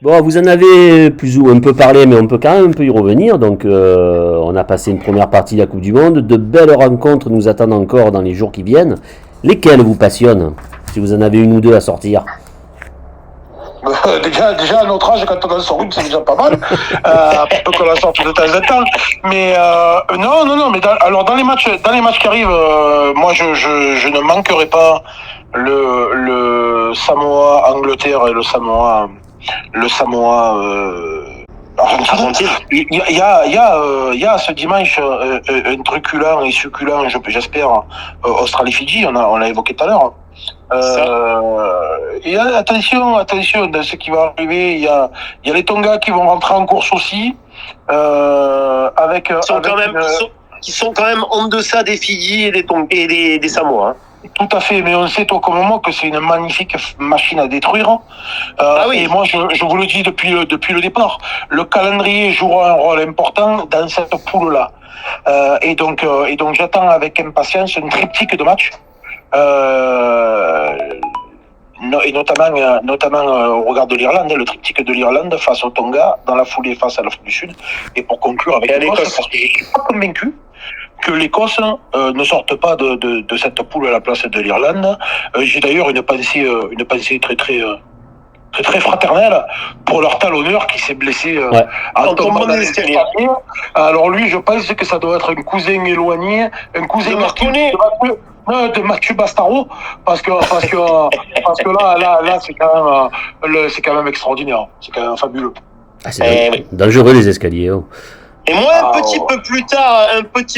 Bon, vous en avez plus ou un peu parlé, mais on peut quand même un peu y revenir. Donc, on a passé une première partie de la Coupe du Monde. De belles rencontres nous attendent encore dans les jours qui viennent. Lesquelles vous passionnent? Si vous en avez une ou deux à sortir. Déjà, à notre âge, quand on en sort une, c'est déjà pas mal. Peu qu'on la sorte de temps en temps. Mais non, mais alors dans les matchs qui arrivent, moi je ne manquerai pas le Samoa Angleterre et le Samoa Argentine. Il y a ce dimanche un truculent et succulent, j'espère, Australie-Fidji, on l'a évoqué tout à l'heure. Et attention, dans ce qui va arriver, il y a les Tonga qui vont rentrer en course aussi, qui sont quand même en deçà des Fidji et des Tonga et des Samoa. Hein. Tout à fait, mais on sait toi comme moi que c'est une magnifique machine à détruire. Oui. Et moi, je vous le dis depuis le départ, le calendrier jouera un rôle important dans cette poule-là. Et donc j'attends avec impatience un triptyque de matchs. Et notamment au regard de l'Irlande, le triptyque de l'Irlande face au Tonga, dans la foulée face à l'Afrique du Sud, et pour conclure avec l'Écosse, parce que je suis pas convaincu que l'Écosse ne sorte pas de cette poule à la place de l'Irlande. J'ai d'ailleurs une pensée très fraternelle pour leur talonneur qui s'est blessé en tombant dans les escaliers. Alors lui, je pense que ça doit être un cousin éloigné, un cousin de Mathieu Bastaro, parce que là c'est quand même extraordinaire, c'est quand même fabuleux. Ah, c'est dangereux les escaliers. Oh. Et moi, un petit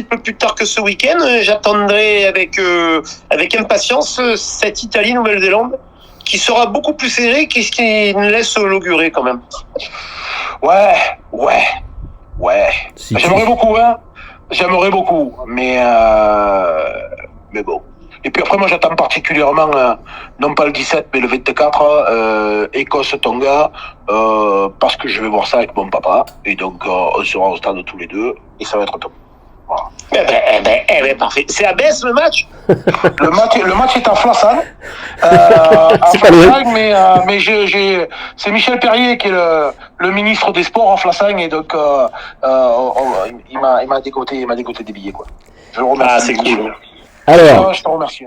peu plus tard que ce week-end, j'attendrai avec impatience cette Italie-Nouvelle-Zélande, qui sera beaucoup plus serrée, ce qui nous laisse l'augurer quand même. Ouais. J'aimerais beaucoup, mais bon. Et puis après, moi, j'attends particulièrement, non pas le 17, mais le 24, Écosse-Tonga, parce que je vais voir ça avec mon papa. Et donc, on sera au stade tous les deux, et ça va être top. Voilà. Parfait. C'est à Besse le match. Le match est à Flassan. C'est pas loin. Mais c'est Michel Perrier qui est le ministre des Sports à Flassan, et donc il m'a dégoté des billets, quoi. Je le remercie. Ah, c'est cool. Alors, je te remercie.